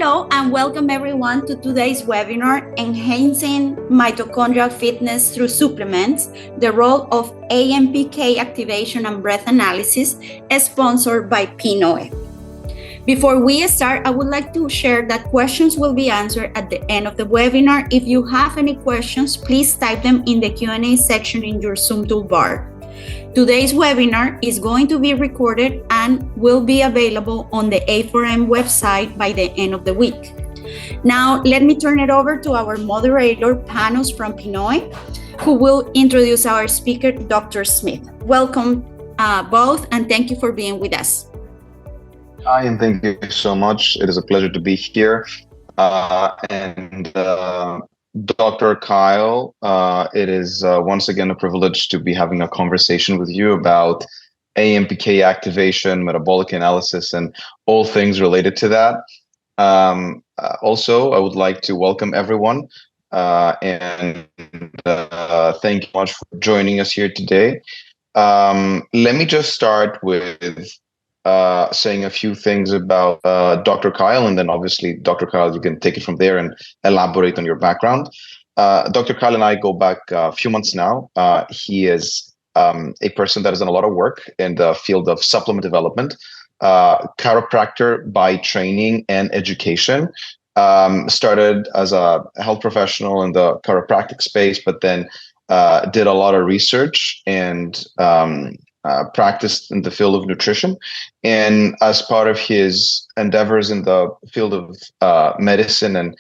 Hello and welcome everyone to today's webinar, Enhancing Mitochondrial Fitness Through Supplements, the Role of AMPK Activation and Breath Analysis, sponsored by PNOÄ. Before we start, I would like to share that questions will be answered at the end of the webinar. If you have any questions, please type them in the Q&A section in your Zoom toolbar. Today's webinar is going to be recorded and will be available on the A4M website by the end of the week. Now, let me turn it over to our moderator, Panos from PNOÄ, who will introduce our speaker, Dr. Smith. Welcome both, and thank you for being with us. Hi, and thank you so much. It is a pleasure to be here. Dr. Kyl, it is once again a privilege to be having a conversation with you about AMPK activation, metabolic analysis, and all things related to that. Also, I would like to welcome everyone and thank you much for joining us here today. Let me just start with saying a few things about Dr. Kyl, and then obviously, Dr. Kyl, you can take it from there and elaborate on your background. Dr. Kyl and I go back a few months now. He is a person that has done a lot of work in the field of supplement development, chiropractor by training and education. Started as a health professional in the chiropractic space, but then did a lot of research and practiced in the field of nutrition. And as part of his endeavors in the field of medicine and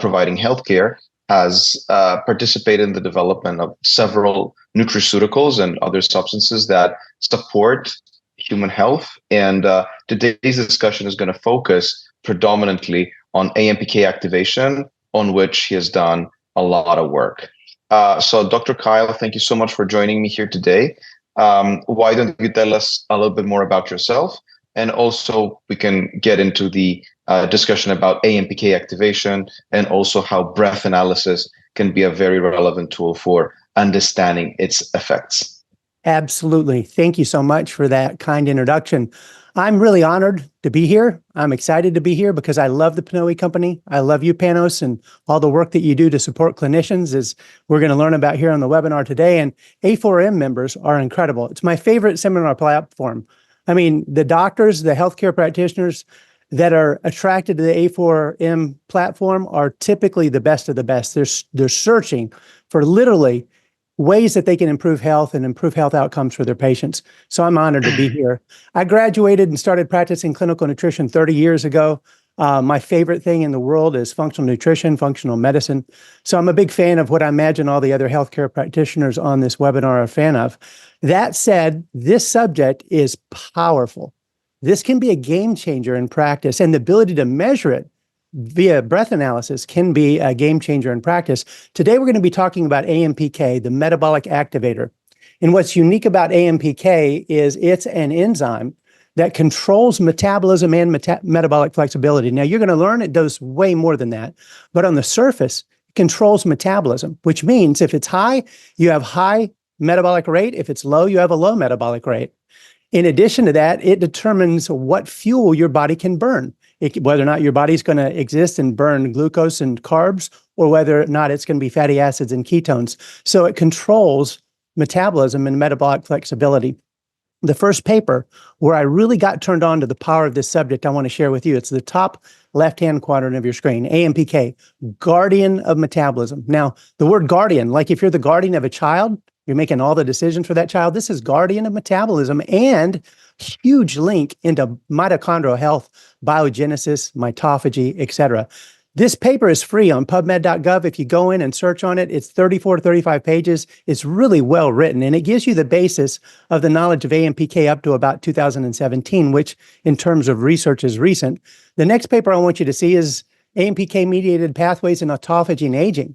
providing healthcare, has participated in the development of several nutraceuticals and other substances that support human health. And today's discussion is going to focus predominantly on AMPK activation, on which he has done a lot of work. So Dr. Kyl, thank you so much for joining me here today. Why don't you tell us a little bit more about yourself, and also we can get into the discussion about AMPK activation and also how breath analysis can be a very relevant tool for understanding its effects. Absolutely. Thank you so much for that kind introduction. I'm really honored to be here. I'm excited to be here because I love the PNOÄ company. I love you, Panos, and all the work that you do to support clinicians, as we're going to learn about here on the webinar today. And A4M members are incredible. It's my favorite seminar platform. I mean, the doctors, the healthcare practitioners that are attracted to the A4M platform are typically the best of the best. They're searching for literally ways that they can improve health and improve health outcomes for their patients. So I'm honored to be here. I graduated and started practicing clinical nutrition 30 years ago. My favorite thing in the world is functional nutrition, functional medicine. So I'm a big fan of what I imagine all the other healthcare practitioners on this webinar are a fan of. That said, this subject is powerful. This can be a game changer in practice, and the ability to measure it via breath analysis can be a game changer in practice. Today, we're going to be talking about AMPK, the metabolic activator. And what's unique about AMPK is it's an enzyme that controls metabolism and metabolic flexibility. Now, you're going to learn it does way more than that. But on the surface, it controls metabolism, which means if it's high, you have high metabolic rate. If it's low, you have a low metabolic rate. In addition to that, it determines what fuel your body can burn. Whether or not your body's going to exist and burn glucose and carbs, or whether or not it's going to be fatty acids and ketones. So it controls metabolism and metabolic flexibility. The first paper where I really got turned on to the power of this subject I want to share with you, it's the top left-hand quadrant of your screen, AMPK, guardian of metabolism. Now, the word guardian, like if you're the guardian of a child, you're making all the decisions for that child. This is guardian of metabolism and huge link into mitochondrial health, biogenesis, mitophagy, etc. This paper is free on pubmed.gov. If you go in and search on it, it's 34 to 35 pages. It's really well written, and it gives you the basis of the knowledge of AMPK up to about 2017, which in terms of research is recent. The next paper I want you to see is AMPK-mediated pathways in autophagy and aging.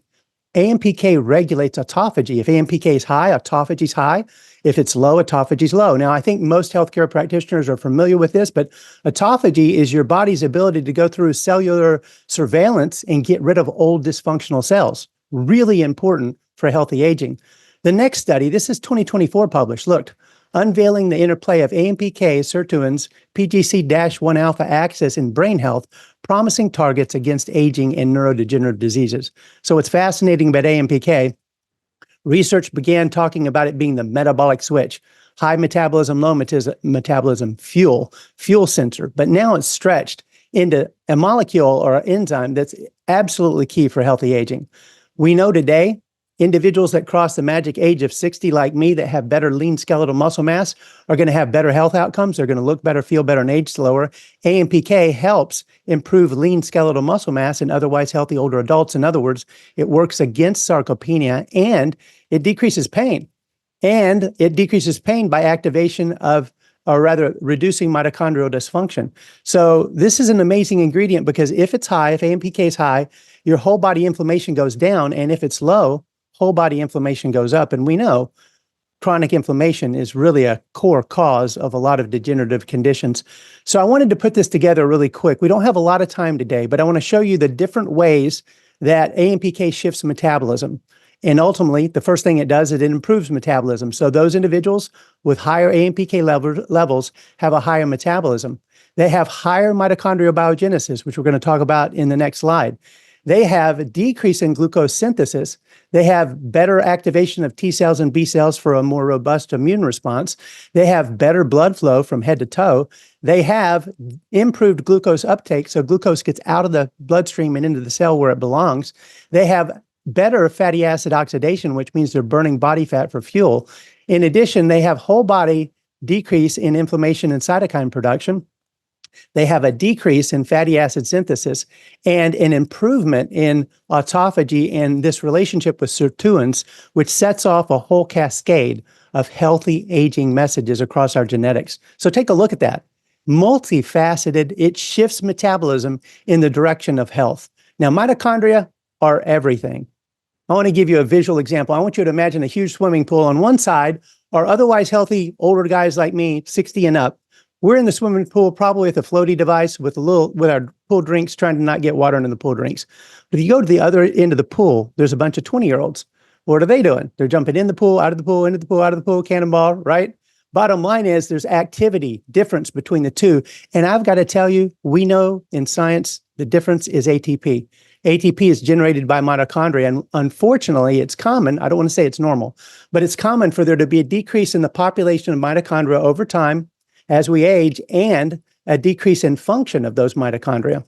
AMPK regulates autophagy. If AMPK is high, autophagy is high. If it's low, autophagy is low. Now, I think most healthcare practitioners are familiar with this, but autophagy is your body's ability to go through cellular surveillance and get rid of old dysfunctional cells. Really important for healthy aging. The next study, this is 2024 published, looked unveiling the interplay of AMPK, sirtuins, PGC-1 alpha axis in brain health, promising targets against aging and neurodegenerative diseases. So what's fascinating about AMPK, research began talking about it being the metabolic switch, high metabolism, low metabolism, fuel sensor. But now it's stretched into a molecule or an enzyme that's absolutely key for healthy aging. We know today, individuals that cross the magic age of 60 like me that have better lean skeletal muscle mass are going to have better health outcomes. They're going to look better, feel better, and age slower. AMPK helps improve lean skeletal muscle mass in otherwise healthy older adults. In other words, it works against sarcopenia and it decreases pain. And it decreases pain by activation of, or rather reducing mitochondrial dysfunction. So this is an amazing ingredient because if it's high, if AMPK is high, your whole body inflammation goes down. And if it's low, whole body inflammation goes up. And we know chronic inflammation is really a core cause of a lot of degenerative conditions. So I wanted to put this together really quick. We don't have a lot of time today, but I want to show you the different ways that AMPK shifts metabolism. And ultimately, the first thing it does is it improves metabolism. So those individuals with higher AMPK levels have a higher metabolism. They have higher mitochondrial biogenesis, which we're going to talk about in the next slide. They have a decrease in glucose synthesis. They have better activation of T cells and B cells for a more robust immune response. They have better blood flow from head to toe. They have improved glucose uptake, so glucose gets out of the bloodstream and into the cell where it belongs. They have better fatty acid oxidation, which means they're burning body fat for fuel. In addition, they have whole body decrease in inflammation and cytokine production. They have a decrease in fatty acid synthesis and an improvement in autophagy and this relationship with sirtuins, which sets off a whole cascade of healthy aging messages across our genetics. So take a look at that. Multifaceted, it shifts metabolism in the direction of health. Now, mitochondria are everything. I want to give you a visual example. I want you to imagine a huge swimming pool. On one side are otherwise healthy older guys like me, 60 and up. We're in the swimming pool, probably with a floaty device, with our pool drinks, trying to not get water into the pool drinks. But if you go to the other end of the pool, there's a bunch of 20-year-olds. What are they doing? They're jumping in the pool, out of the pool, into the pool, out of the pool, cannonball, right? Bottom line is there's activity difference between the two. And I've got to tell you, we know in science, the difference is ATP. ATP is generated by mitochondria. And unfortunately, it's common. I don't want to say it's normal, but it's common for there to be a decrease in the population of mitochondria over time as we age and a decrease in function of those mitochondria.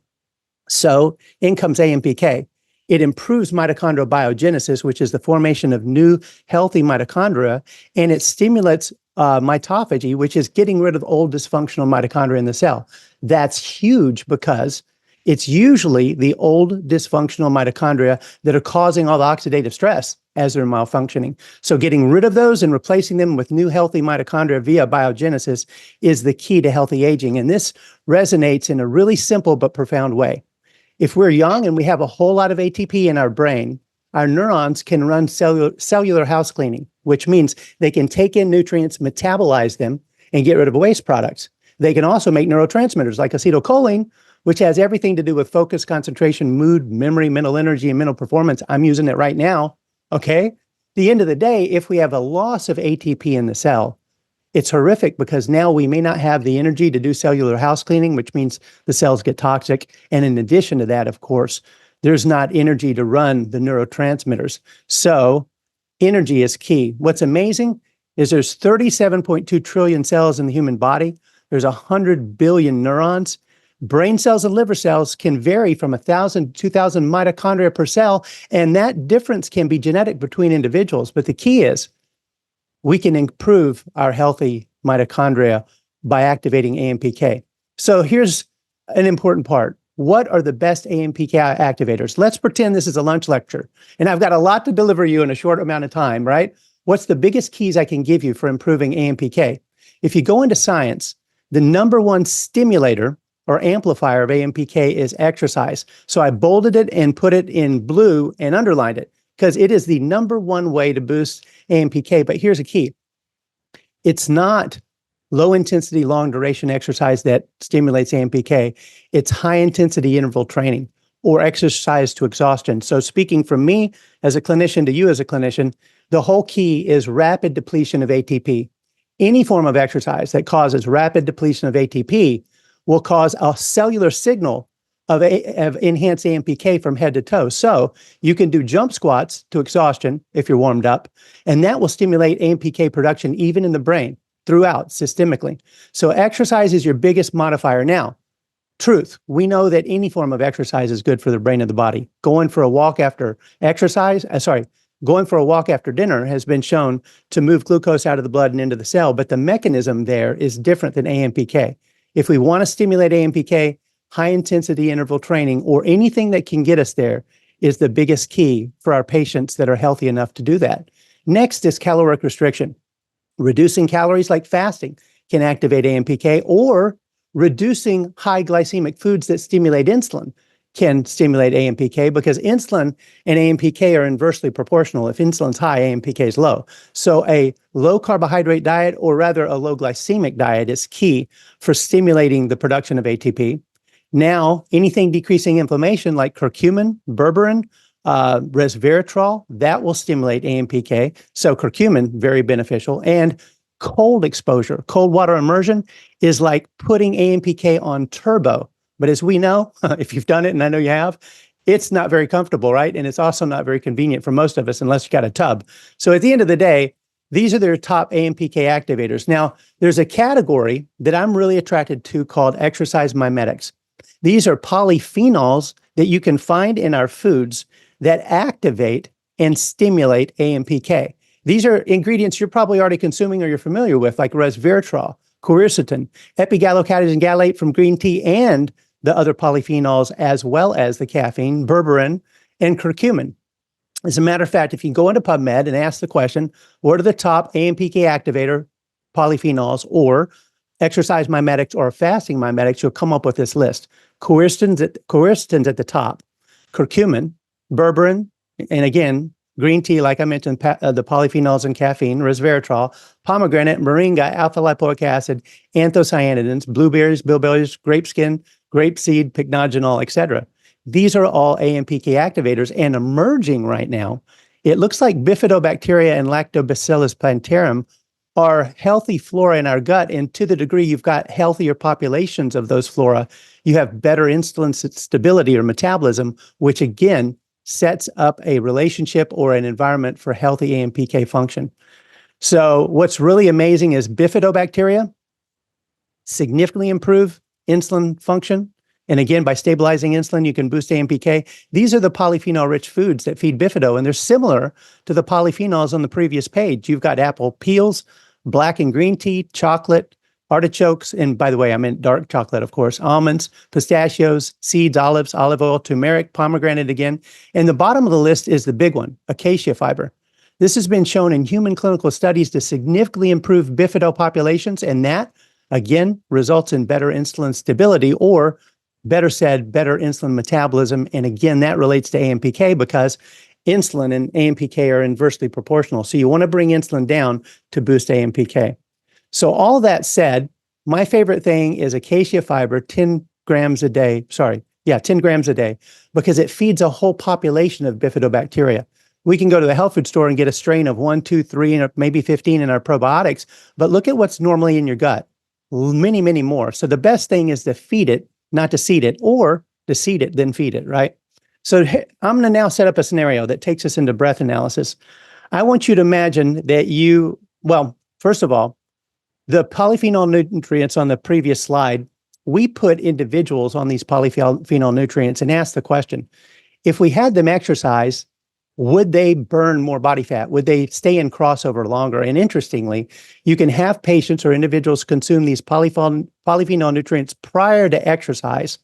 So in comes AMPK. It improves mitochondrial biogenesis, which is the formation of new healthy mitochondria, and it stimulates mitophagy, which is getting rid of old dysfunctional mitochondria in the cell. That's huge because it's usually the old dysfunctional mitochondria that are causing all the oxidative stress as they're malfunctioning. So getting rid of those and replacing them with new healthy mitochondria via biogenesis is the key to healthy aging. And this resonates in a really simple but profound way. If we're young and we have a whole lot of ATP in our brain, our neurons can run cellular house cleaning, which means they can take in nutrients, metabolize them, and get rid of waste products. They can also make neurotransmitters like acetylcholine, which has everything to do with focus, concentration, mood, memory, mental energy, and mental performance. I'm using it right now, okay? At the end of the day, if we have a loss of ATP in the cell, it's horrific because now we may not have the energy to do cellular house cleaning, which means the cells get toxic. And in addition to that, of course, there's not energy to run the neurotransmitters. So energy is key. What's amazing is there's 37.2 trillion cells in the human body. There's 100 billion neurons. Brain cells and liver cells can vary from 1,000 to 2,000 mitochondria per cell, and that difference can be genetic between individuals. But the key is we can improve our healthy mitochondria by activating AMPK. So here's an important part. What are the best AMPK activators? Let's pretend this is a lunch lecture, and I've got a lot to deliver you in a short amount of time, right? What's the biggest keys I can give you for improving AMPK? If you go into science, the number one stimulator or amplifier of AMPK is exercise. So I bolded it and put it in blue and underlined it because it is the number one way to boost AMPK. But here's a key. It's not low intensity, long duration exercise that stimulates AMPK. It's high intensity interval training or exercise to exhaustion. So speaking from me as a clinician to you as a clinician, the whole key is rapid depletion of ATP. Any form of exercise that causes rapid depletion of ATP will cause a cellular signal of enhanced AMPK from head to toe. So you can do jump squats to exhaustion if you're warmed up, and that will stimulate AMPK production even in the brain throughout systemically. So exercise is your biggest modifier. Now, truth, we know that any form of exercise is good for the brain of the body. Going for a walk after dinner has been shown to move glucose out of the blood and into the cell, but the mechanism there is different than AMPK. If we want to stimulate AMPK, high-intensity interval training or anything that can get us there is the biggest key for our patients that are healthy enough to do that. Next is caloric restriction. Reducing calories like fasting can activate AMPK, or reducing high glycemic foods that stimulate insulin can stimulate AMPK, because insulin and AMPK are inversely proportional. If insulin's high, AMPK is low. So a low carbohydrate diet, or rather a low glycemic diet, is key for stimulating the production of ATP. Now, anything decreasing inflammation like curcumin, berberine, resveratrol, that will stimulate AMPK. So curcumin, very beneficial. And cold exposure, cold water immersion is like putting AMPK on turbo. But as we know, if you've done it, and I know you have, it's not very comfortable, right? And it's also not very convenient for most of us unless you got a tub. So at the end of the day, these are their top AMPK activators. Now, there's a category that I'm really attracted to called exercise mimetics. These are polyphenols that you can find in our foods that activate and stimulate AMPK. These are ingredients you're probably already consuming or you're familiar with, like resveratrol, quercetin, epigallocatechin gallate from green tea, and the other polyphenols, as well as the caffeine, berberine, and curcumin. As a matter of fact, if you go into PubMed and ask the question, what are the top AMPK activator polyphenols or exercise mimetics or fasting mimetics, you'll come up with this list. Quercetin's at the top, curcumin, berberine, and again, green tea, like I mentioned, the polyphenols and caffeine, resveratrol, pomegranate, moringa, alpha lipoic acid, anthocyanidins, blueberries, bilberries, grape skin, grapeseed, pycnogenol, etc. These are all AMPK activators, and emerging right now, it looks like bifidobacteria and lactobacillus plantarum are healthy flora in our gut, and to the degree you've got healthier populations of those flora, you have better insulin stability or metabolism, which again sets up a relationship or an environment for healthy AMPK function. So what's really amazing is bifidobacteria significantly improve insulin function. And again, by stabilizing insulin, you can boost AMPK. These are the polyphenol-rich foods that feed bifido, and they're similar to the polyphenols on the previous page. You've got apple peels, black and green tea, chocolate, artichokes, and by the way, I meant dark chocolate, of course, almonds, pistachios, seeds, olives, olive oil, turmeric, pomegranate again. And the bottom of the list is the big one, acacia fiber. This has been shown in human clinical studies to significantly improve bifido populations, and that, again, results in better insulin stability, or better said, better insulin metabolism. And again, that relates to AMPK because insulin and AMPK are inversely proportional. So you want to bring insulin down to boost AMPK. So all that said, my favorite thing is acacia fiber, 10 grams a day, 10 grams a day, because it feeds a whole population of bifidobacteria. We can go to the health food store and get a strain of 1, 2, 3, and maybe 15 in our probiotics, but look at what's normally in your gut. Many, many more. So the best thing is to feed it, not to seed it, or to seed it, then feed it, right? So I'm going to now set up a scenario that takes us into breath analysis. I want you to imagine that first of all, the polyphenol nutrients on the previous slide, we put individuals on these polyphenol nutrients and asked the question, if we had them exercise, would they burn more body fat? Would they stay in crossover longer? And interestingly, you can have patients or individuals consume these polyphenol nutrients prior to exercise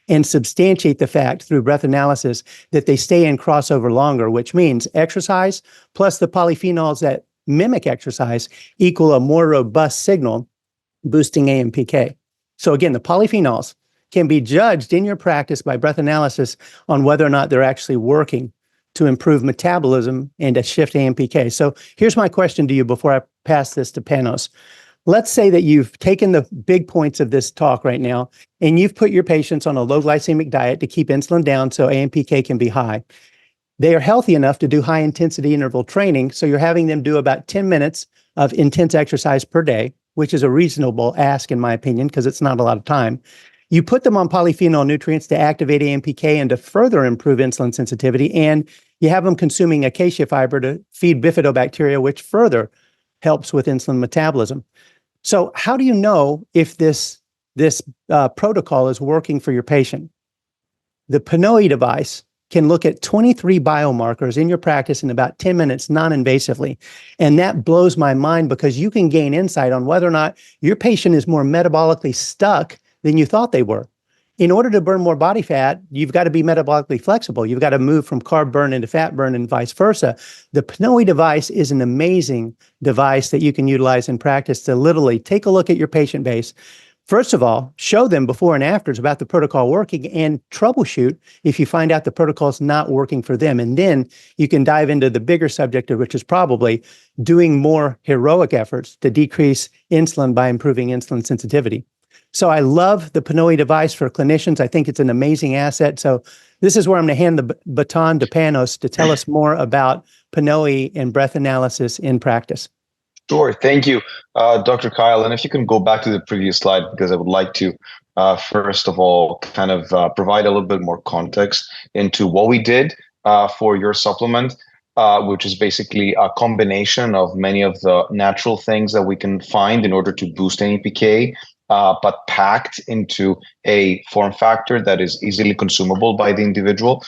and substantiate the fact through breath analysis that they stay in crossover longer, which means exercise plus the polyphenols that mimic exercise equal a more robust signal boosting AMPK. So again, the polyphenols can be judged in your practice by breath analysis on whether or not they're actually working to improve metabolism and to shift AMPK. So here's my question to you before I pass this to Panos. Let's say that you've taken the big points of this talk right now, and you've put your patients on a low glycemic diet to keep insulin down so AMPK can be high. They are healthy enough to do high intensity interval training. So you're having them do about 10 minutes of intense exercise per day, which is a reasonable ask in my opinion, because it's not a lot of time. You put them on polyphenol nutrients to activate AMPK and to further improve insulin sensitivity. And you have them consuming acacia fiber to feed bifidobacteria, which further helps with insulin metabolism. So how do you know if this protocol is working for your patient? The PNOE device can look at 23 biomarkers in your practice in about 10 minutes non-invasively. And that blows my mind because you can gain insight on whether or not your patient is more metabolically stuck than you thought they were. In order to burn more body fat, you've got to be metabolically flexible. You've got to move from carb burn into fat burn and vice versa. The PNOE device is an amazing device that you can utilize in practice to literally take a look at your patient base. First of all, show them before and afters about the protocol working and troubleshoot if you find out the protocol is not working for them. And then you can dive into the bigger subject, which is probably doing more heroic efforts to decrease insulin by improving insulin sensitivity. So I love the PNOE device for clinicians. I think it's an amazing asset. So this is where I'm going to hand the baton to Panos to tell us more about PNOE and breath analysis in practice. Sure. Thank you, Dr. Kyl. And if you can go back to the previous slide, because I would like to, first of all, kind of provide a little bit more context into what we did for your supplement, which is basically a combination of many of the natural things that we can find in order to boost AMPK, but packed into a form factor that is easily consumable by the individual.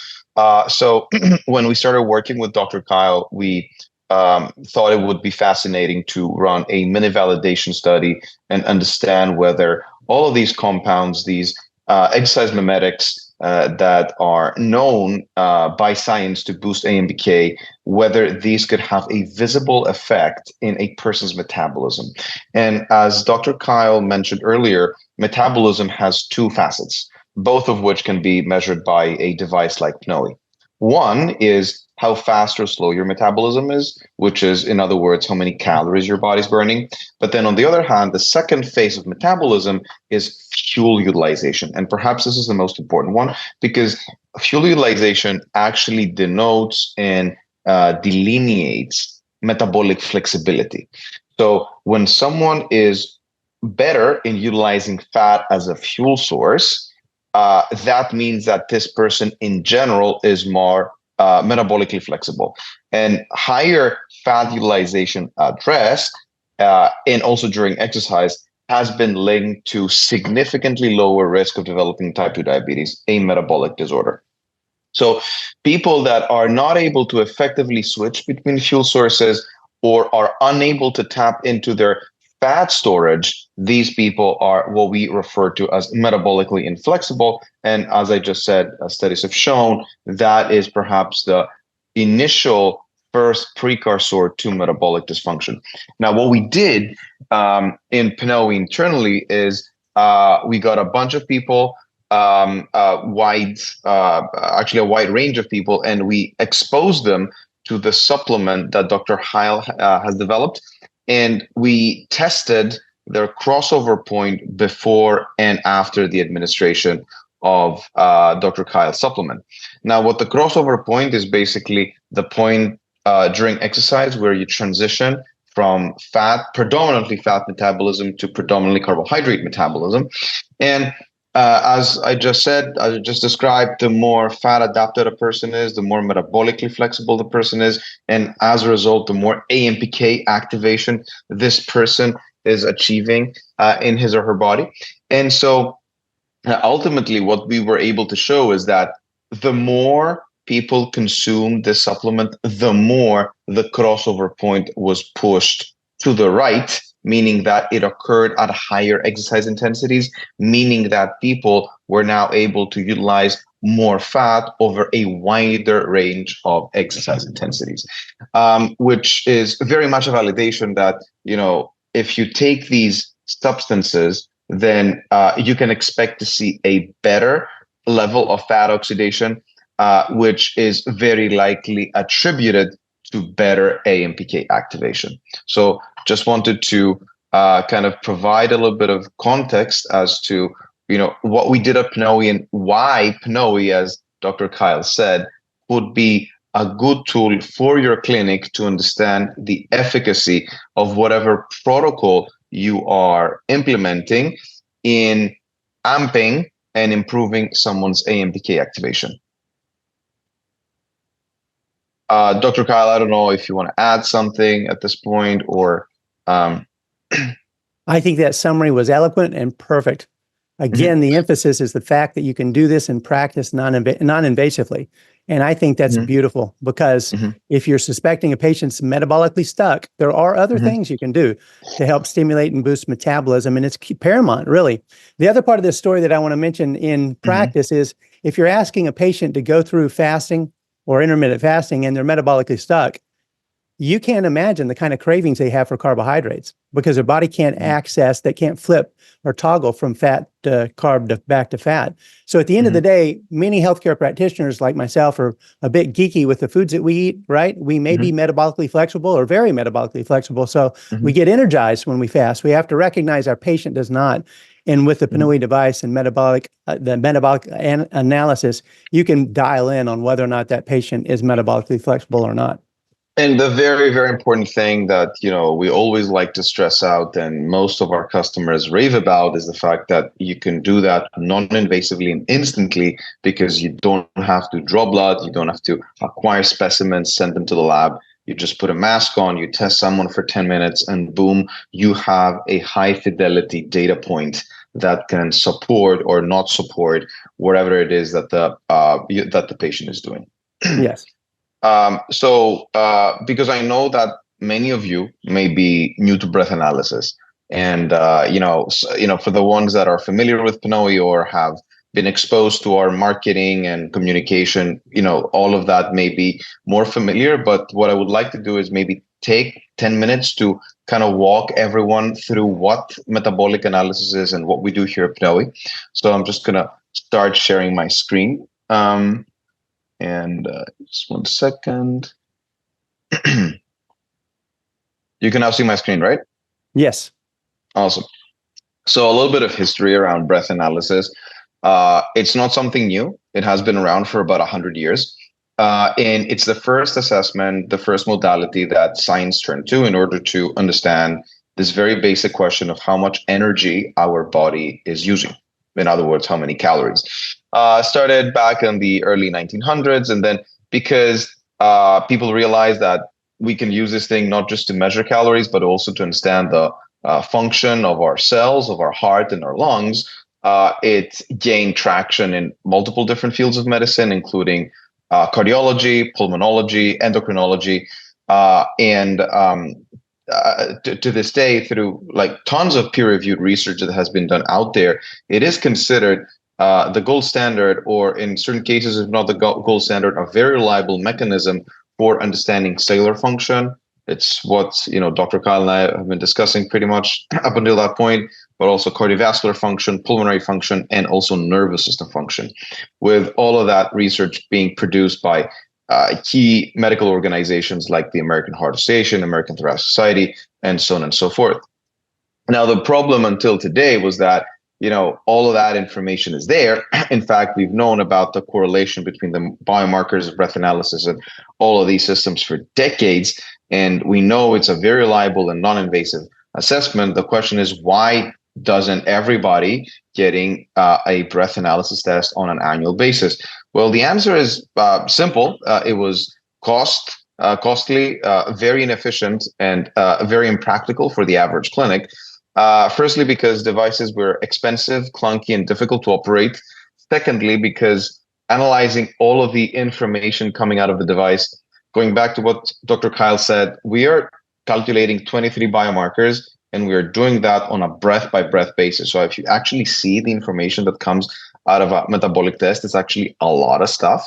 So when we started working with Dr. Kyl, we thought it would be fascinating to run a mini validation study and understand whether all of these compounds, these exercise mimetics that are known by science to boost AMPK, whether these could have a visible effect in a person's metabolism. And as Dr. Kyl mentioned earlier, metabolism has two facets, both of which can be measured by a device like PNOE. One is how fast or slow your metabolism is, which is, in other words, how many calories your body's burning. But then on the other hand, the second phase of metabolism is fuel utilization. And perhaps this is the most important one, because fuel utilization actually denotes and delineates metabolic flexibility. So when someone is better in utilizing fat as a fuel source, that means that this person in general is more metabolically flexible. And higher fat utilization at rest and also during exercise has been linked to significantly lower risk of developing type 2 diabetes, a metabolic disorder. So people that are not able to effectively switch between fuel sources or are unable to tap into their fat storage, these people are what we refer to as metabolically inflexible. And as I just said, studies have shown that is perhaps the initial first precursor to metabolic dysfunction. Now, what we did in PNOE internally is we got a bunch of people, actually a wide range of people, and we exposed them to the supplement that Dr. Kyl has developed. And we tested their crossover point before and after the administration of Dr. Kyl's supplement. Now, what the crossover point is basically the point during exercise where you transition from predominantly fat metabolism to predominantly carbohydrate metabolism. And as I just said, I just described, the more fat adapted a person is, the more metabolically flexible the person is. And as a result, the more AMPK activation this person is achieving in his or her body. And so ultimately, what we were able to show is that the more people consume this supplement, the more the crossover point was pushed to the right, meaning that it occurred at higher exercise intensities, meaning that people were now able to utilize more fat over a wider range of exercise intensities, which is very much a validation that, if you take these substances, then you can expect to see a better level of fat oxidation, which is very likely attributed to better AMPK activation. So just wanted to kind of provide a little bit of context as to, what we did at PNOE and why PNOE, as Dr. Kyl said, would be a good tool for your clinic to understand the efficacy of whatever protocol you are implementing in amping and improving someone's AMPK activation. Dr. Kyl, I don't know if you want to add something at this point or... I think that summary was eloquent and perfect. Again, the emphasis is the fact that you can do this in practice non-invasively. And I think that's beautiful, because if you're suspecting a patient's metabolically stuck, there are other things you can do to help stimulate and boost metabolism. And it's paramount, really. The other part of this story that I want to mention in practice is if you're asking a patient to go through fasting or intermittent fasting and they're metabolically stuck, you can't imagine the kind of cravings they have for carbohydrates, because their body can't access, they can't flip or toggle from fat to carb to back to fat. So at the end of the day, many healthcare practitioners like myself are a bit geeky with the foods that we eat, right? We may be metabolically flexible or very metabolically flexible. So we get energized when we fast. We have to recognize our patient does not. And with the PNOE device and the metabolic analysis, you can dial in on whether or not that patient is metabolically flexible or not. And the very, very important thing that, we always like to stress out and most of our customers rave about is the fact that you can do that non-invasively and instantly, because you don't have to draw blood, you don't have to acquire specimens, send them to the lab. You just put a mask on, you test someone for 10 minutes, and boom, you have a high fidelity data point that can support or not support whatever it is that the patient is doing. Yes. Because I know that many of you may be new to breath analysis, and for the ones that are familiar with PNOE or have been exposed to our marketing and communication, all of that may be more familiar. But what I would like to do is maybe take 10 minutes to kind of walk everyone through what metabolic analysis is and what we do here at PNOE. So I'm just gonna start sharing my screen. Just 1 second. You can now see my screen, right? Yes. Awesome. So a little bit of history around breath analysis. It's not something new. It has been around for about 100 years. And it's the first assessment, the first modality that science turned to in order to understand this very basic question of how much energy our body is using. In other words, how many calories. Started back in the early 1900s. And then because people realized that we can use this thing not just to measure calories, but also to understand the function of our cells, of our heart and our lungs, it gained traction in multiple different fields of medicine, including cardiology, pulmonology, endocrinology, and to this day, through tons of peer-reviewed research that has been done out there, it is considered the gold standard, or in certain cases, if not the gold standard, a very reliable mechanism for understanding cellular function. It's what Dr. Kyl and I have been discussing pretty much up until that point, but also cardiovascular function, pulmonary function, and also nervous system function. With all of that research being produced by key medical organizations like the American Heart Association, American Thoracic Society, and so on and so forth. Now, the problem until today was that all of that information is there. In fact, we've known about the correlation between the biomarkers of breath analysis and all of these systems for decades. And we know it's a very reliable and non-invasive assessment. The question is, why doesn't everybody getting a breath analysis test on an annual basis? Well, the answer is simple. It was costly, very inefficient, and very impractical for the average clinic. Firstly, because devices were expensive, clunky, and difficult to operate. Secondly, because analyzing all of the information coming out of the device, going back to what Dr. Kyl said, we are calculating 23 biomarkers, and we are doing that on a breath-by-breath basis. So if you actually see the information that comes out of a metabolic test, it's actually a lot of stuff.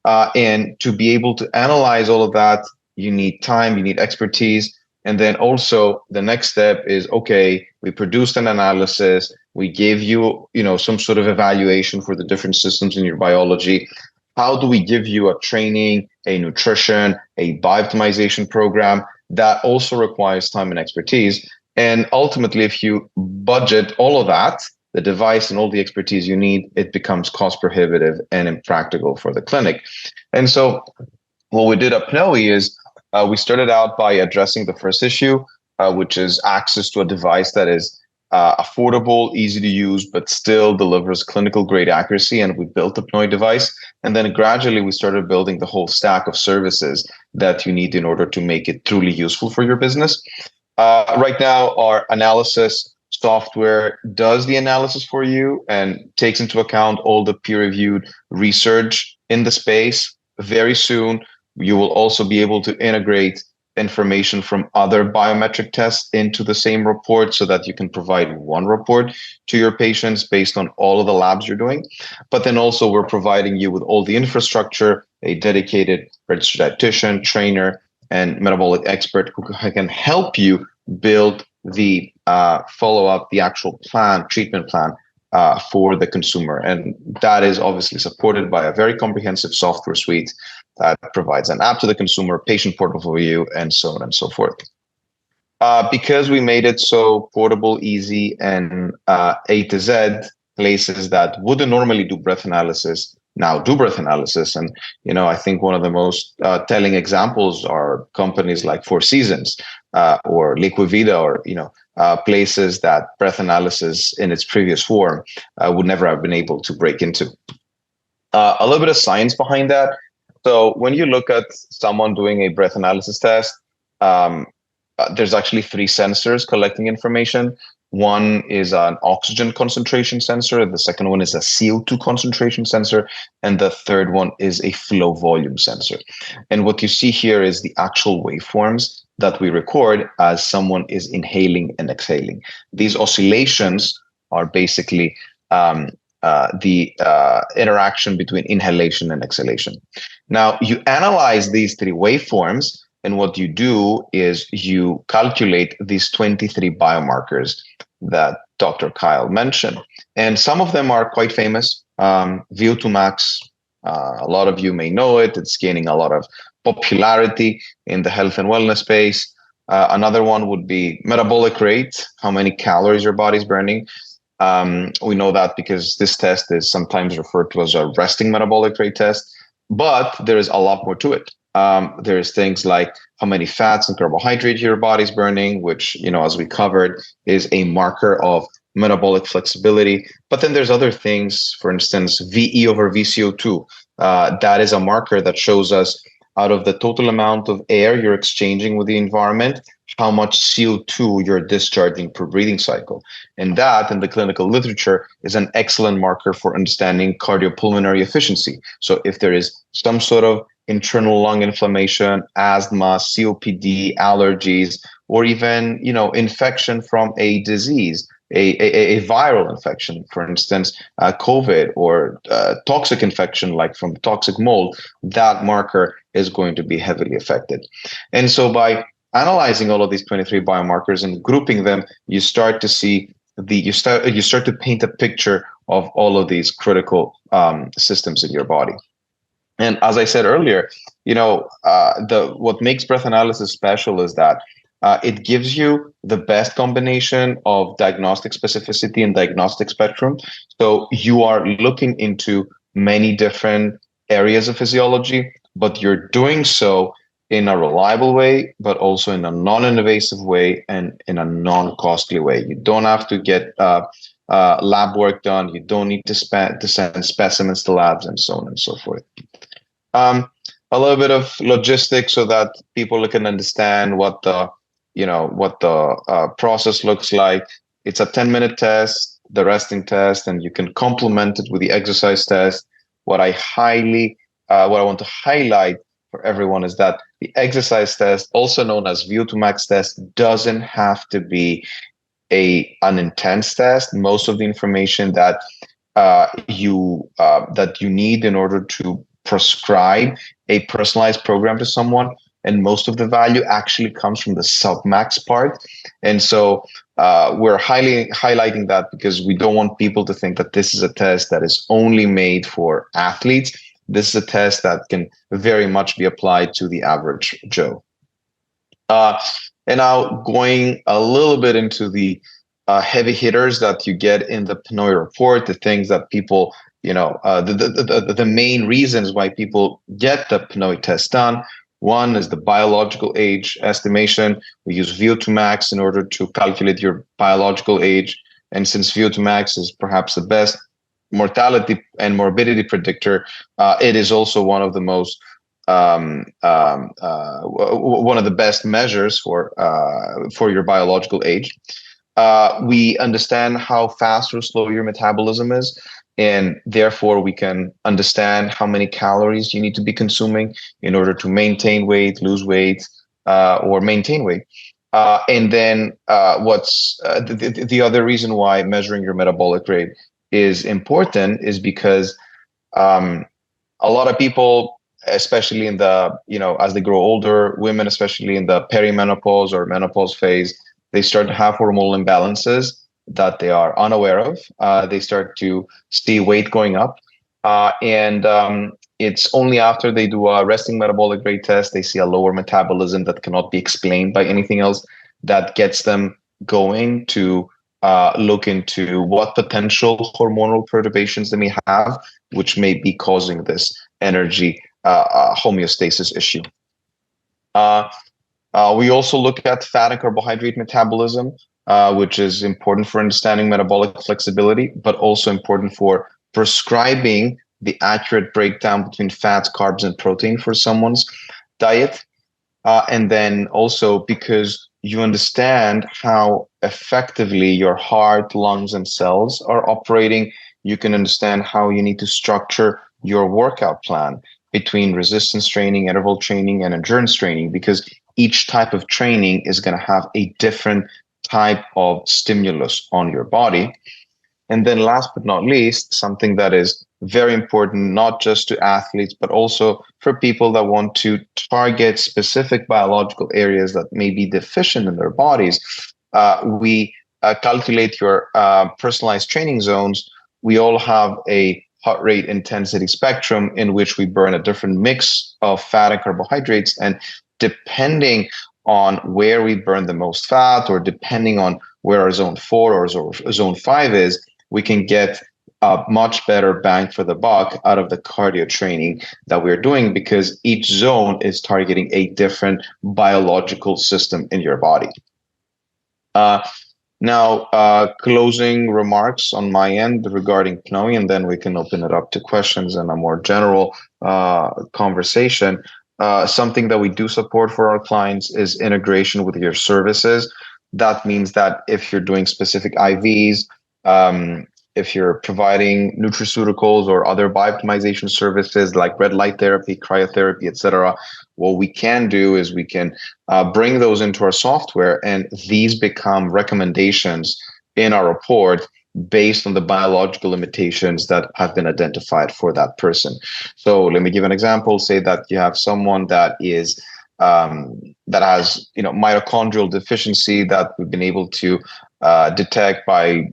And to be able to analyze all of that, you need time, you need expertise. And then also the next step is, okay, we produced an analysis, we gave you, some sort of evaluation for the different systems in your biology. How do we give you a training, a nutrition, a biooptimization program? That also requires time and expertise. And ultimately, if you budget all of that, the device and all the expertise you need, it becomes cost prohibitive and impractical for the clinic. And so what we did at PNOE is we started out by addressing the first issue, which is access to a device that is affordable, easy to use, but still delivers clinical grade accuracy. And we built the PNOE device. And then gradually we started building the whole stack of services that you need in order to make it truly useful for your business. Right now, our analysis software does the analysis for you and takes into account all the peer-reviewed research in the space. Very soon, you will also be able to integrate information from other biometric tests into the same report so that you can provide one report to your patients based on all of the labs you're doing. But then also we're providing you with all the infrastructure, a dedicated registered dietitian, trainer, and metabolic expert who can help you build the follow-up, the actual plan, treatment plan for the consumer. And that is obviously supported by a very comprehensive software suite that provides an app to the consumer, patient portfolio, and so on and so forth. Because we made it so portable, easy, and A to Z, places that wouldn't normally do breath analysis now do breath analysis. And, I think one of the most telling examples are companies like Four Seasons or Liquivida, or, places that breath analysis in its previous form would never have been able to break into. A little bit of science behind that. So when you look at someone doing a breath analysis test, there's actually 3 sensors collecting information. One is an oxygen concentration sensor. The second one is a CO2 concentration sensor. And the third one is a flow volume sensor. And what you see here is the actual waveforms that we record as someone is inhaling and exhaling. These oscillations are basically the interaction between inhalation and exhalation. Now, you analyze these 3 waveforms, and what you do is you calculate these 23 biomarkers that Dr. Kyl mentioned. And some of them are quite famous. VO2 max, a lot of you may know it. It's gaining a lot of popularity in the health and wellness space. Another one would be metabolic rate, how many calories your body's burning. We know that because this test is sometimes referred to as a resting metabolic rate test, but there is a lot more to it. There's things like how many fats and carbohydrates your body's burning, which, as we covered, is a marker of metabolic flexibility. But then there's other things, for instance, VE over VCO2. That is a marker that shows us, out of the total amount of air you're exchanging with the environment, how much CO2 you're discharging per breathing cycle. And that, in the clinical literature, is an excellent marker for understanding cardiopulmonary efficiency. So if there is some sort of internal lung inflammation, asthma, COPD, allergies, or even, infection from a disease, a viral infection, for instance, COVID, or toxic infection like from toxic mold, that marker is going to be heavily affected. And so by analyzing all of these 23 biomarkers and grouping them, you start to see you start to paint a picture of all of these critical systems in your body. And as I said earlier, what makes breath analysis special is that it gives you the best combination of diagnostic specificity and diagnostic spectrum. So you are looking into many different areas of physiology, but you're doing so in a reliable way, but also in a non-invasive way and in a non-costly way. You don't have to get lab work done. You don't need to send specimens to labs, and so on and so forth. A little bit of logistics so that people can understand what the process looks like. It's a 10-minute test, the resting test, and you can complement it with the exercise test. What I want to highlight for everyone is that the exercise test, also known as VO2 max test, doesn't have to be an intense test. Most of the information that you need in order to prescribe a personalized program to someone, and most of the value actually comes from the submax part. And so we're highlighting that because we don't want people to think that this is a test that is only made for athletes. This is a test that can very much be applied to the average Joe. And now going a little bit into the heavy hitters that you get in the PNOE report, the things that people the main reasons why people get the PNOE test done. One is the biological age estimation. We use VO2 max in order to calculate your biological age. And since VO2 max is perhaps the best mortality and morbidity predictor, it is also one of the most one of the best measures for your biological age. We understand how fast or slow your metabolism is, and therefore we can understand how many calories you need to be consuming in order to maintain weight, lose weight, or maintain weight. And then what's the other reason why measuring your metabolic rate is important is because a lot of people, especially in the, as they grow older, women, especially in the perimenopause or menopause phase, they start to have hormonal imbalances that they are unaware of. They start to see weight going up. And it's only after they do a resting metabolic rate test, they see a lower metabolism that cannot be explained by anything else, that gets them going to look into what potential hormonal perturbations they may have, which may be causing this energy homeostasis issue. We also look at fat and carbohydrate metabolism, which is important for understanding metabolic flexibility, but also important for prescribing the accurate breakdown between fats, carbs, and protein for someone's diet. And then also because you understand how effectively your heart, lungs, and cells are operating, you can understand how you need to structure your workout plan between resistance training, interval training, and endurance training, because each type of training is going to have a different type of stimulus on your body. And then last but not least, something that is very important, not just to athletes, but also for people that want to target specific biological areas that may be deficient in their bodies. We calculate your personalized training zones. We all have a heart rate intensity spectrum in which we burn a different mix of fat and carbohydrates. And depending on where we burn the most fat, or depending on where our zone 4 or zone 5 is, we can get a much better bang for the buck out of the cardio training that we're doing, because each zone is targeting a different biological system in your body. Now, closing remarks on my end regarding PNOE, and then we can open it up to questions and a more general conversation. Something that we do support for our clients is integration with your services. That means that if you're doing specific IVs, if you're providing nutraceuticals or other biooptimization services like red light therapy, cryotherapy, etc., what we can do is we can bring those into our software, and these become recommendations in our report based on the biological limitations that have been identified for that person. So let me give an example. Say that you have someone that is that has mitochondrial deficiency that we've been able to detect by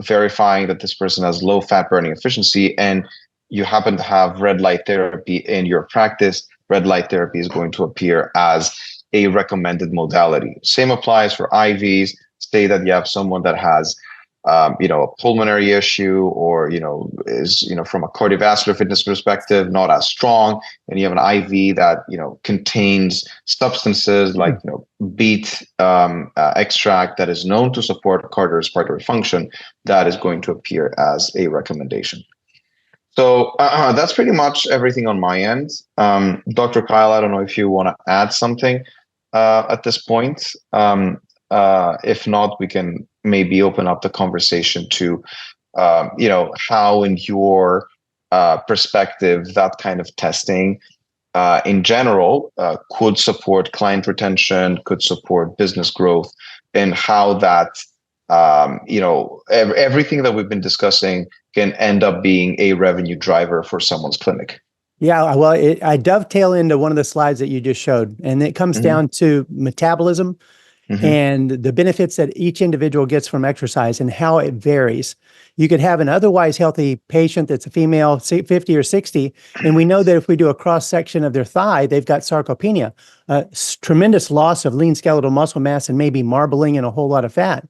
verifying that this person has low fat burning efficiency, and you happen to have red light therapy in your practice. Red light therapy is going to appear as a recommended modality. Same applies for IVs. Say that you have someone that has a pulmonary issue, or is from a cardiovascular fitness perspective not as strong, and you have an IV that contains substances like beet extract that is known to support cardiorespiratory function, that is going to appear as a recommendation. So that's pretty much everything on my end. Dr. Kyl, I don't know if you want to add something at this point. If not, we can maybe open up the conversation to, how in your perspective, that kind of testing in general could support client retention, could support business growth, and how that, everything that we've been discussing can end up being a revenue driver for someone's clinic. Yeah, well, I dovetail into one of the slides that you just showed, and it comes down to metabolism and the benefits that each individual gets from exercise and how it varies. You could have an otherwise healthy patient that's a female, 50 or 60, and we know that if we do a cross-section of their thigh, they've got sarcopenia, a tremendous loss of lean skeletal muscle mass, and maybe marbling and a whole lot of fat.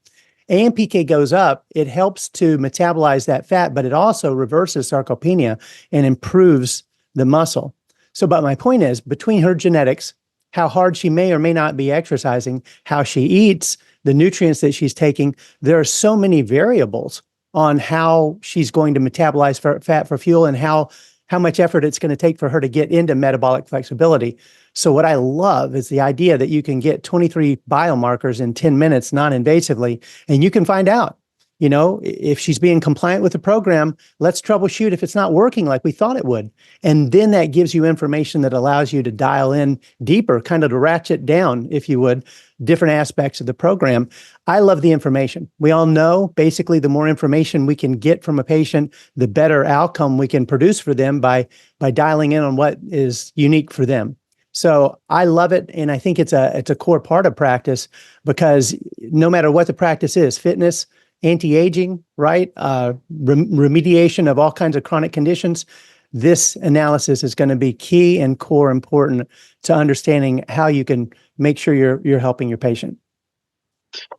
AMPK goes up, it helps to metabolize that fat, but it also reverses sarcopenia and improves the muscle. So, but my point is, between her genetics, how hard she may or may not be exercising, how she eats, the nutrients that she's taking, there are so many variables on how she's going to metabolize fat for fuel and how much effort it's going to take for her to get into metabolic flexibility. So what I love is the idea that you can get 23 biomarkers in 10 minutes non-invasively, and you can find out, if she's being compliant with the program. Let's troubleshoot if it's not working like we thought it would. And then that gives you information that allows you to dial in deeper, kind of to ratchet down, if you would, different aspects of the program. I love the information. We all know basically the more information we can get from a patient, the better outcome we can produce for them by dialing in on what is unique for them. So I love it, and I think it's a core part of practice, because no matter what the practice is, fitness, anti-aging, right, remediation of all kinds of chronic conditions, this analysis is going to be key and core important to understanding how you can make sure you're helping your patient.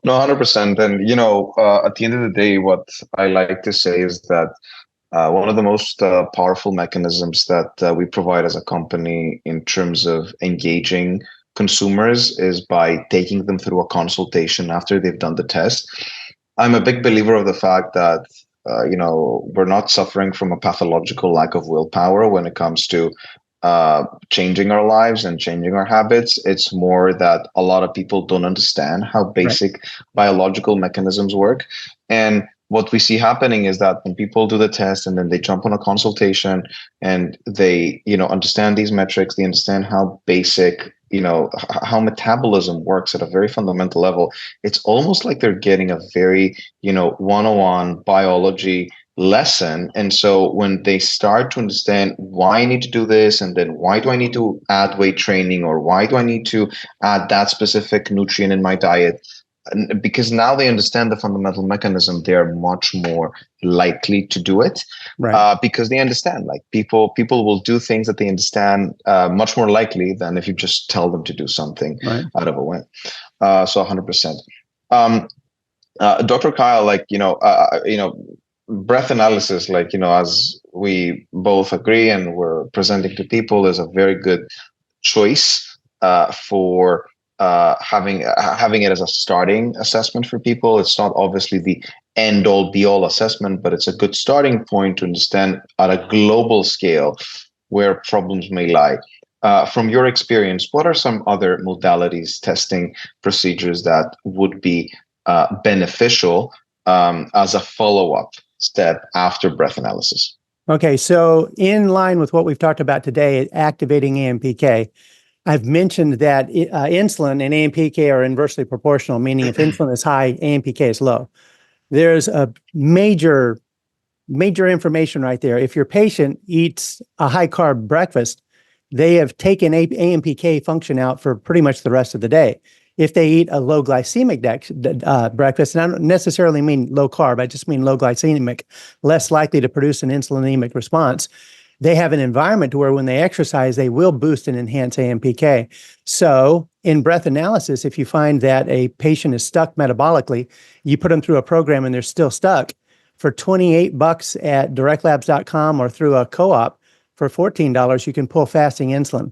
No, 100%. And, at the end of the day, what I like to say is that one of the most powerful mechanisms that we provide as a company in terms of engaging consumers is by taking them through a consultation after they've done the test. I'm a big believer of the fact that, we're not suffering from a pathological lack of willpower when it comes to changing our lives and changing our habits. It's more that a lot of people don't understand how basic biological mechanisms work. And what we see happening is that when people do the test and then they jump on a consultation and they, understand these metrics, they understand how basic, how metabolism works at a very fundamental level. It's almost like they're getting a very, 101 biology lesson. And so when they start to understand why I need to do this, and then why do I need to add weight training, or why do I need to add that specific nutrient in my diet, because now they understand the fundamental mechanism, they are much more likely to do it, because they understand, like people will do things that they understand much more likely than if you just tell them to do something out of a whim. So 100%. Dr. Kyl, breath analysis, as we both agree and we're presenting to people, is a very good choice for having it as a starting assessment for people. It's not obviously the end all be all assessment, but it's a good starting point to understand at a global scale where problems may lie. From your experience, what are some other modalities, testing procedures that would be beneficial as a follow-up step after breath analysis? Okay, so in line with what we've talked about today, activating AMPK, I've mentioned that insulin and AMPK are inversely proportional, meaning if insulin is high, AMPK is low. There's a major information right there. If your patient eats a high-carb breakfast, they have taken AMPK function out for pretty much the rest of the day. If they eat a low glycemic breakfast, and I don't necessarily mean low carb, I just mean low glycemic, less likely to produce an insulinemic response, they have an environment to where when they exercise, they will boost and enhance AMPK. So in breath analysis, if you find that a patient is stuck metabolically, you put them through a program and they're still stuck, for $28 at directlabs.com or through a co-op for $14, you can pull fasting insulin.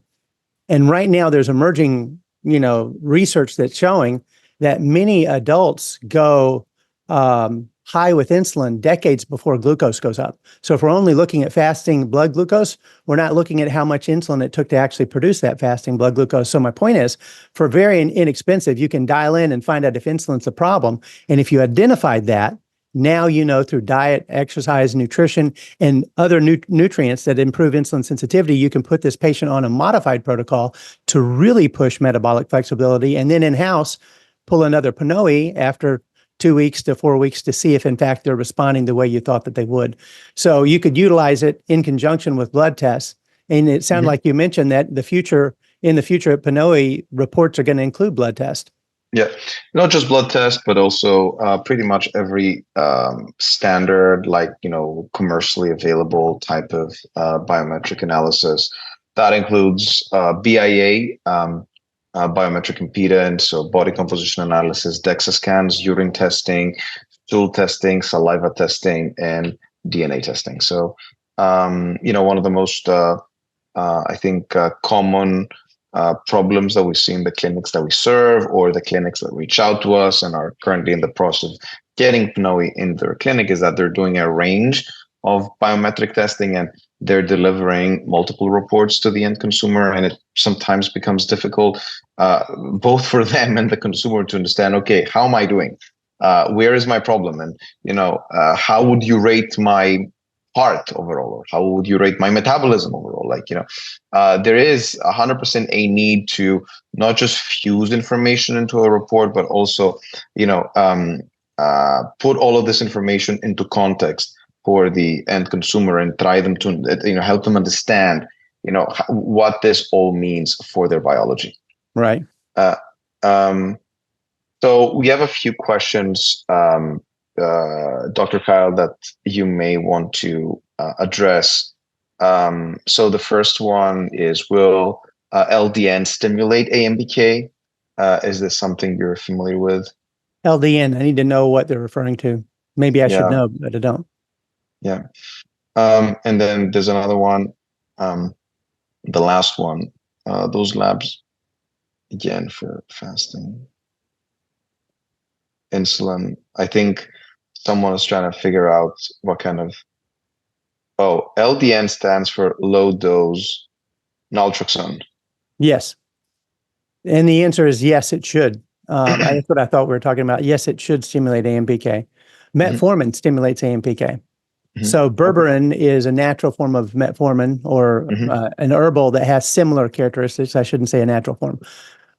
And right now there's emerging, research that's showing that many adults go high with insulin decades before glucose goes up. So if we're only looking at fasting blood glucose, we're not looking at how much insulin it took to actually produce that fasting blood glucose. So my point is, for very inexpensive, you can dial in and find out if insulin's a problem. And if you identified that, now through diet, exercise, nutrition, and other nutrients that improve insulin sensitivity, you can put this patient on a modified protocol to really push metabolic flexibility. And then in-house, pull another PNOE after 2 weeks to 4 weeks to see if, in fact, they're responding the way you thought that they would. So you could utilize it in conjunction with blood tests. And it sounded like you mentioned that in the future, PNOE reports are going to include blood tests. Yeah, not just blood tests, but also pretty much every standard, commercially available type of biometric analysis. That includes BIA, biometric impedance, so body composition analysis, DEXA scans, urine testing, stool testing, saliva testing, and DNA testing. So, one of the most, I think, common problems that we see in the clinics that we serve, or the clinics that reach out to us and are currently in the process of getting PNOE in their clinic, is that they're doing a range of biometric testing and they're delivering multiple reports to the end consumer, and it sometimes becomes difficult, both for them and the consumer, to understand, okay, how am I doing? Where is my problem? And how would you rate my heart overall, or how would you rate my metabolism overall? There is 100% a need to not just fuse information into a report, but also put all of this information into context for the end consumer and try them to help them understand what this all means for their biology. Right. So we have a few questions, Dr. Kyl, that you may want to address. So the first one is, will LDN stimulate AMPK? Is this something you're familiar with? LDN, I need to know what they're referring to. Maybe I should know, but I don't. Yeah. And then there's another one, the last one, those labs, again, for fasting. Insulin. I think someone is trying to figure out what kind of, LDN stands for low dose naltrexone. Yes. And the answer is yes, it should. That's what I thought we were talking about. Yes, it should stimulate AMPK. Metformin stimulates AMPK. So berberine is a natural form of metformin, or an herbal that has similar characteristics. I shouldn't say a natural form.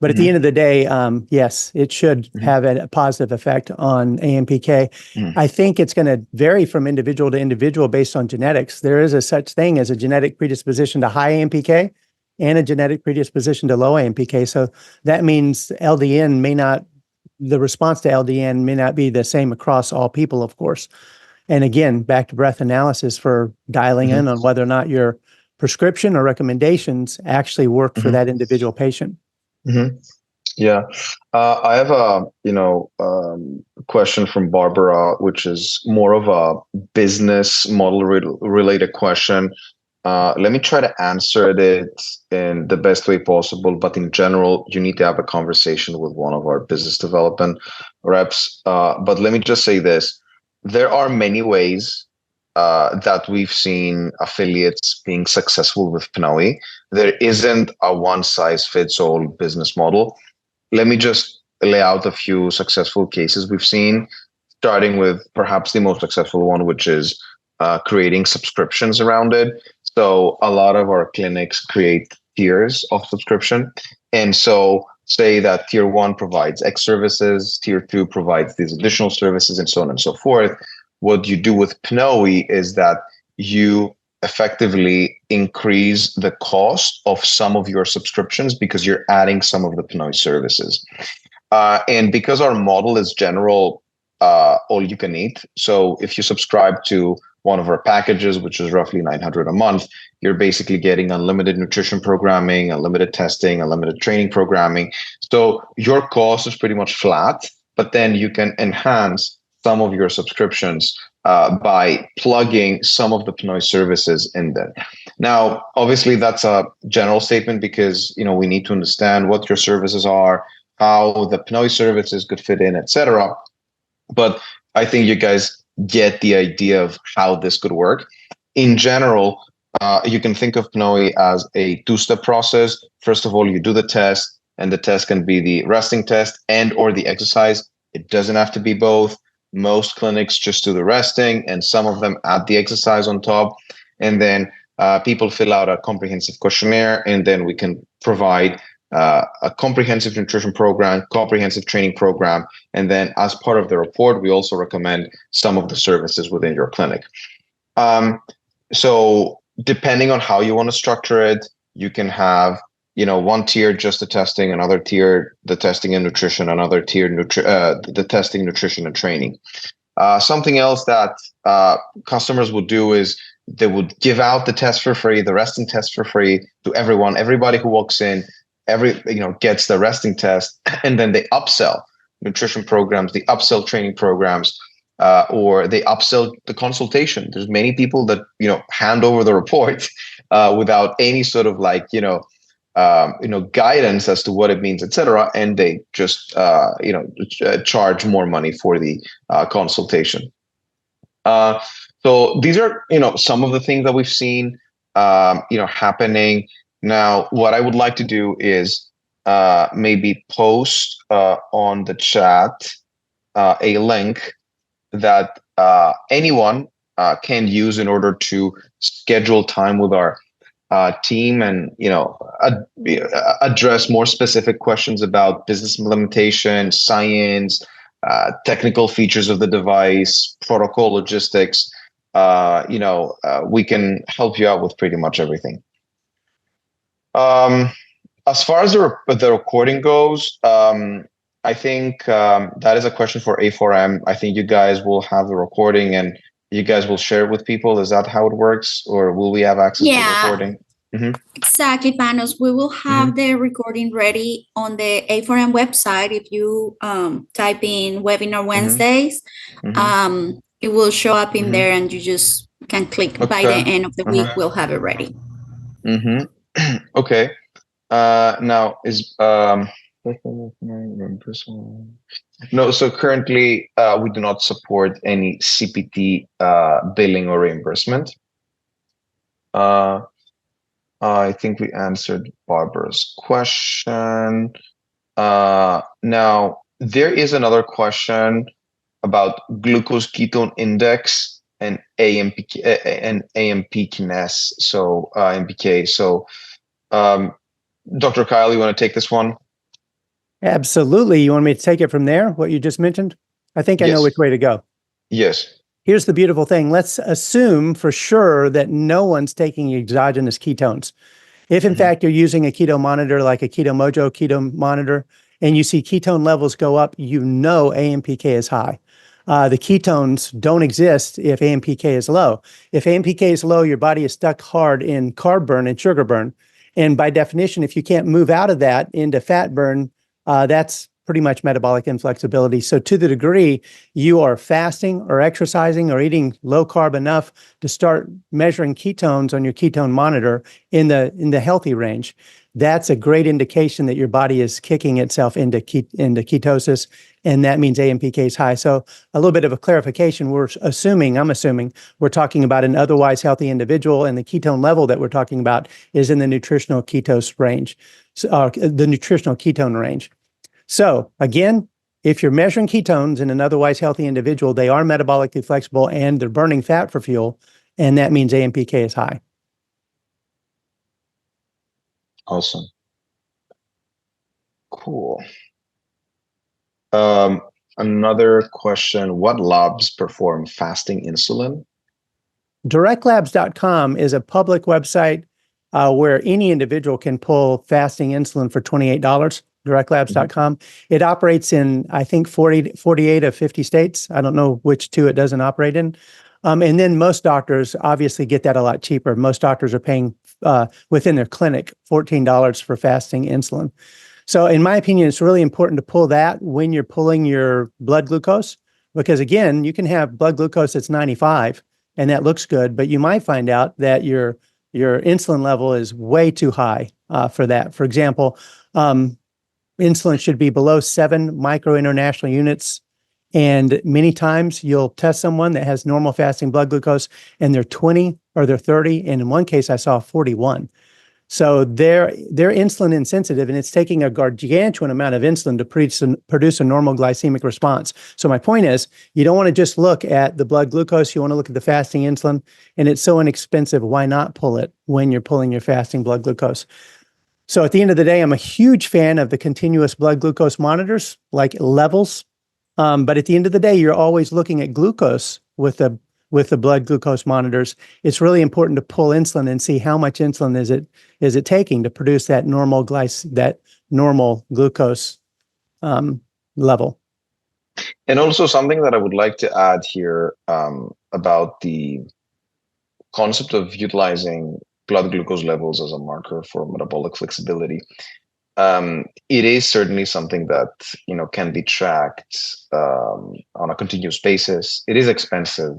But at the end of the day, yes, it should have a positive effect on AMPK. I think it's going to vary from individual to individual based on genetics. There is a such thing as a genetic predisposition to high AMPK and a genetic predisposition to low AMPK. So that means the response to LDN may not be the same across all people, of course. And again, back to breath analysis for dialing in on whether or not your prescription or recommendations actually work for that individual patient. Yeah. I have a question from Barbara, which is more of a business model related question. Let me try to answer it in the best way possible, but in general, you need to have a conversation with one of our business development reps. But let me just say this. There are many ways that we've seen affiliates being successful with PNOE. There isn't a one-size-fits-all business model. Let me just lay out a few successful cases we've seen, starting with perhaps the most successful one, which is creating subscriptions around it. So a lot of our clinics create tiers of subscription. And so say that tier 1 provides X services, tier 2 provides these additional services, and so on and so forth. What you do with PNOE is that you effectively increase the cost of some of your subscriptions because you're adding some of the PNOE services. And because our model is general, all you can eat. So if you subscribe to one of our packages, which is roughly $900 a month, you're basically getting unlimited nutrition programming, unlimited testing, unlimited training programming. So your cost is pretty much flat, but then you can enhance some of your subscriptions by plugging some of the PNOE services in there. Now, obviously, that's a general statement because we need to understand what your services are, how the PNOE services could fit in, etc. But I think you guys get the idea of how this could work. In general, you can think of PNOE as a two-step process. First of all, you do the test, and the test can be the resting test and or the exercise. It doesn't have to be both. Most clinics just do the resting, and some of them add the exercise on top. And then people fill out a comprehensive questionnaire, and then we can provide a comprehensive nutrition program, comprehensive training program. And then as part of the report, we also recommend some of the services within your clinic. So depending on how you want to structure it, you can have, one tier, just the testing, another tier, the testing and nutrition, another tier, the testing, nutrition, and training. Something else that customers would do is they would give out the test for free, the resting test for free to everyone. Everybody who walks in gets the resting test, and then they upsell nutrition programs, they upsell training programs, or they upsell the consultation. There's many people that hand over the report without any sort of guidance as to what it means, etc., and they just charge more money for the consultation. So these are some of the things that we've seen happening. Now, what I would like to do is maybe post on the chat a link that anyone can use in order to schedule time with our team and address more specific questions about business implementation, science, technical features of the device, protocol, logistics. We can help you out with pretty much everything. As far as the recording goes, I think that is a question for A4M. I think you guys will have the recording and you guys will share it with people. Is that how it works, or will we have access to the recording? Exactly, Panos. We will have the recording ready on the A4M website. If you type in Webinar Wednesdays, it will show up in there, and you just can click. By the end of the week, we'll have it ready. Okay. Now is no. So currently, we do not support any CPT billing or reimbursement. I think we answered Barbara's question. Now, there is another question about glucose ketone index and AMPK and AMPK. So AMPK. So, Dr. Kyl, you want to take this one? Absolutely. You want me to take it from there, what you just mentioned? I think I know which way to go. Yes. Here's the beautiful thing. Let's assume for sure that no one's taking exogenous ketones. If in fact you're using a keto monitor like a Keto Mojo keto monitor, and you see ketone levels go up, AMPK is high. The ketones don't exist if AMPK is low. If AMPK is low, your body is stuck hard in carb burn and sugar burn. And by definition, if you can't move out of that into fat burn, that's pretty much metabolic inflexibility. So to the degree you are fasting or exercising or eating low carb enough to start measuring ketones on your ketone monitor in the healthy range, that's a great indication that your body is kicking itself into ketosis, and that means AMPK is high. So a little bit of a clarification, I'm assuming we're talking about an otherwise healthy individual, and the ketone level that we're talking about is in the nutritional ketose range, the nutritional ketone range. So again, if you're measuring ketones in an otherwise healthy individual, they are metabolically flexible and they're burning fat for fuel, and that means AMPK is high. Awesome. Cool. Another question, what labs perform fasting insulin? Directlabs.com is a public website where any individual can pull fasting insulin for $28. Directlabs.com. It operates in, I think, 48 of 50 states. I don't know which two it doesn't operate in. And then most doctors obviously get that a lot cheaper. Most doctors are paying within their clinic $14 for fasting insulin. So in my opinion, it's really important to pull that when you're pulling your blood glucose, because again, you can have blood glucose that's 95 and that looks good, but you might find out that your insulin level is way too high for that. For example, insulin should be below 7 microinternational units. And many times you'll test someone that has normal fasting blood glucose and they're 20 or they're 30. And in one case, I saw 41. So they're insulin insensitive, and it's taking a gargantuan amount of insulin to produce a normal glycemic response. So my point is, you don't want to just look at the blood glucose. You want to look at the fasting insulin, and it's so inexpensive. Why not pull it when you're pulling your fasting blood glucose? So at the end of the day, I'm a huge fan of the continuous blood glucose monitors, like levels. But at the end of the day, you're always looking at glucose with the blood glucose monitors. It's really important to pull insulin and see how much insulin is it taking to produce that normal glucose level. And also something that I would like to add here about the concept of utilizing blood glucose levels as a marker for metabolic flexibility. it is certainly something that can be tracked on a continuous basis. It is expensive.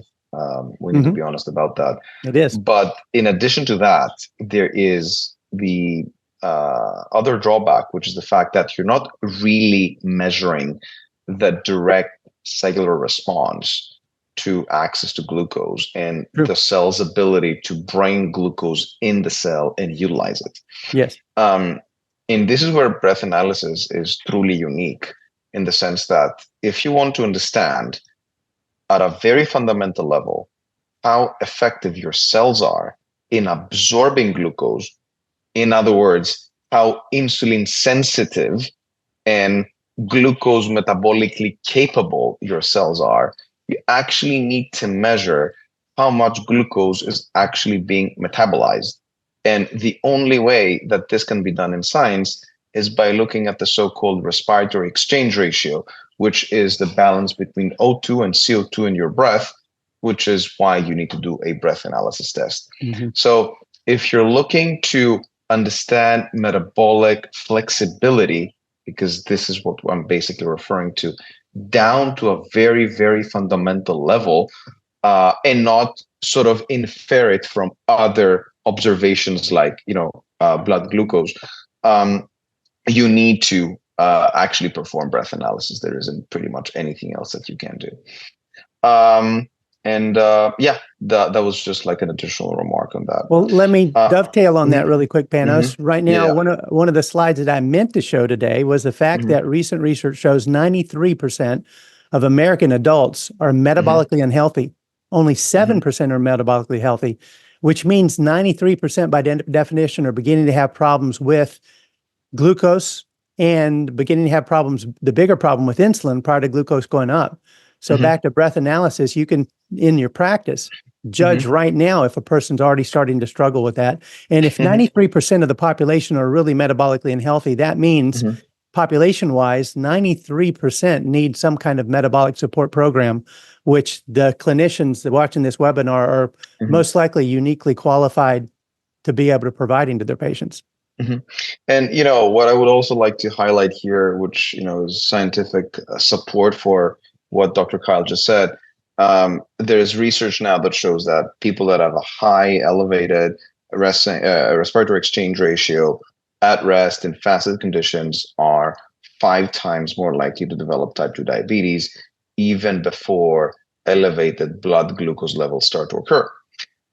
We need to be honest about that. It is. But in addition to that, there is the other drawback, which is the fact that you're not really measuring the direct cellular response to access to glucose and True. the cell's ability to bring glucose in the cell and utilize it. Yes. And this is where breath analysis is truly unique, in the sense that if you want to understand at a very fundamental level how effective your cells are in absorbing glucose, in other words, how insulin sensitive and glucose metabolically capable your cells are, you actually need to measure how much glucose is actually being metabolized. And the only way that this can be done in science is by looking at the so-called respiratory exchange ratio, which is the balance between O2 and CO2 in your breath, which is why you need to do a breath analysis test. So if you're looking to understand metabolic flexibility, because this is what I'm basically referring to, down to a very, very fundamental level, and not sort of infer it from other observations like blood glucose, you need to actually perform breath analysis. There isn't pretty much anything else that you can do. That was just like an additional remark on that. Well, let me dovetail on that really quick, Panos. Right now, Yeah. one of the slides that I meant to show today was the fact that recent research shows 93% of American adults are metabolically unhealthy. Only 7% are metabolically healthy, which means 93% by definition are beginning to have problems with glucose and beginning to have problems, the bigger problem with insulin prior to glucose going up. So back to breath analysis, you can, in your practice, judge right now if a person's already starting to struggle with that. And if 93% of the population are really metabolically unhealthy, that means population-wise, 93% need some kind of metabolic support program, which the clinicians that are watching this webinar are most likely uniquely qualified to be able to providing to their patients. And what I would also like to highlight here, which is scientific support for what Dr. Kyl just said. There's research now that shows that people that have a high elevated respiratory exchange ratio at rest in fasted conditions are 5 times more likely to develop type 2 diabetes, even before elevated blood glucose levels start to occur.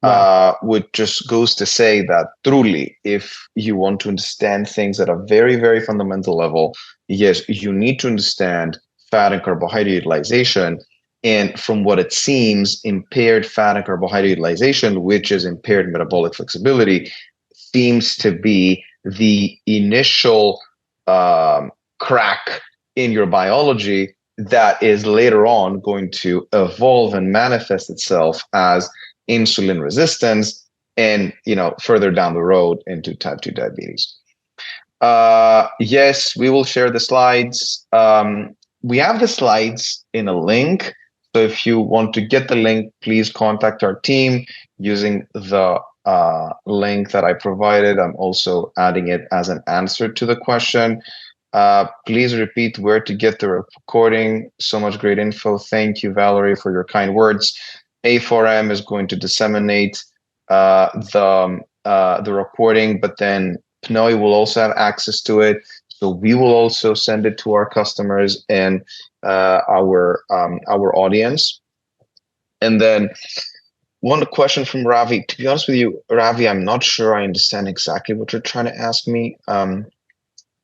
Wow. Which just goes to say that truly, if you want to understand things at a very, very fundamental level, yes, you need to understand fat and carbohydrate utilization. And from what it seems, impaired fat and carbohydrate utilization, which is impaired metabolic flexibility, seems to be the initial crack in your biology that is later on going to evolve and manifest itself as insulin resistance and further down the road into type 2 diabetes. Yes, we will share the slides. We have the slides in a link. So if you want to get the link, please contact our team using the link that I provided. I'm also adding it as an answer to the question. Please repeat where to get the recording. So much great info. Thank you, Valerie, for your kind words. A4M is going to disseminate the recording, but then PNOΗ will also have access to it. So we will also send it to our customers and our audience. And then one question from Ravi. To be honest with you, Ravi, I'm not sure I understand exactly what you're trying to ask me. So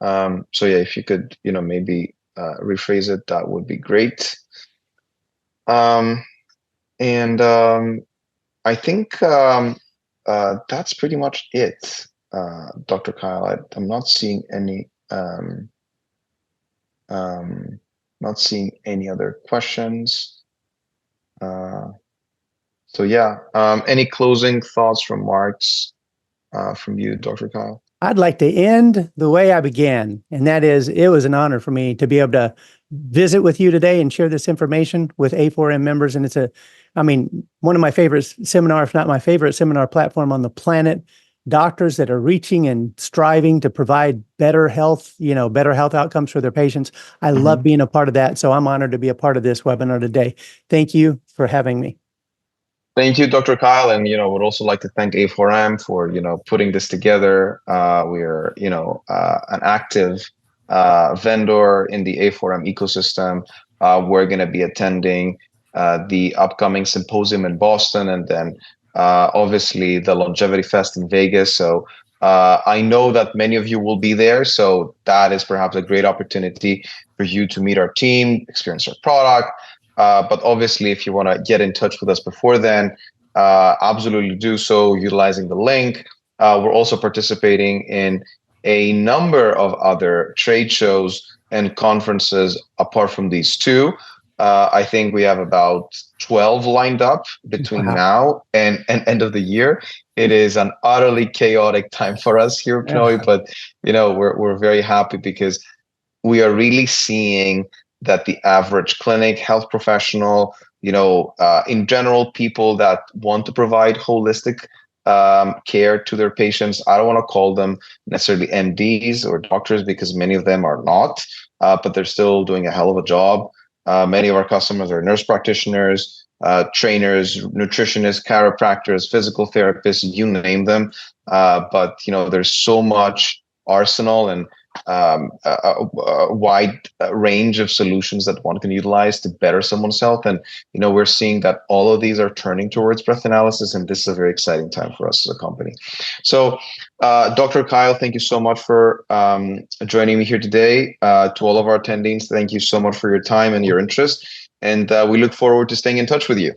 yeah, if you could, maybe rephrase it, that would be great. I think that's pretty much it, Dr. Kyl. I'm not seeing any other questions. So yeah, any closing thoughts, remarks from you, Dr. Kyl? I'd like to end the way I began, and that is, it was an honor for me to be able to visit with you today and share this information with A4M members. And it's one of my favorite seminar, if not my favorite seminar platform on the planet. doctors that are reaching and striving to provide better health, better health outcomes for their patients. I love being a part of that. So I'm honored to be a part of this webinar today. Thank you for having me. Thank you, Dr. Kyl. And, would also like to thank A4M for, putting this together. We're, an active vendor in the A4M ecosystem. We're going to be attending the upcoming symposium in Boston, and then obviously the Longevity Fest in Vegas. So I know that many of you will be there. So that is perhaps a great opportunity for you to meet our team, experience our product. But obviously, if you want to get in touch with us before then, absolutely do so utilizing the link. We're also participating in a number of other trade shows and conferences apart from these two. I think we have about 12 lined up between now and end of the year. It is an utterly chaotic time for us here at PNOE, but we're very happy because we are really seeing that the average clinic, health professional, in general, people that want to provide holistic care to their patients. I don't want to call them necessarily MDs or doctors because many of them are not, but they're still doing a hell of a job. Many of our customers are nurse practitioners, trainers, nutritionists, chiropractors, physical therapists, you name them. But there's so much arsenal and a wide range of solutions that one can utilize to better someone's health. And, we're seeing that all of these are turning towards breath analysis, and this is a very exciting time for us as a company. So, Dr. Kyl, thank you so much for joining me here today. To all of our attendees, thank you so much for your time and your interest. And we look forward to staying in touch with you.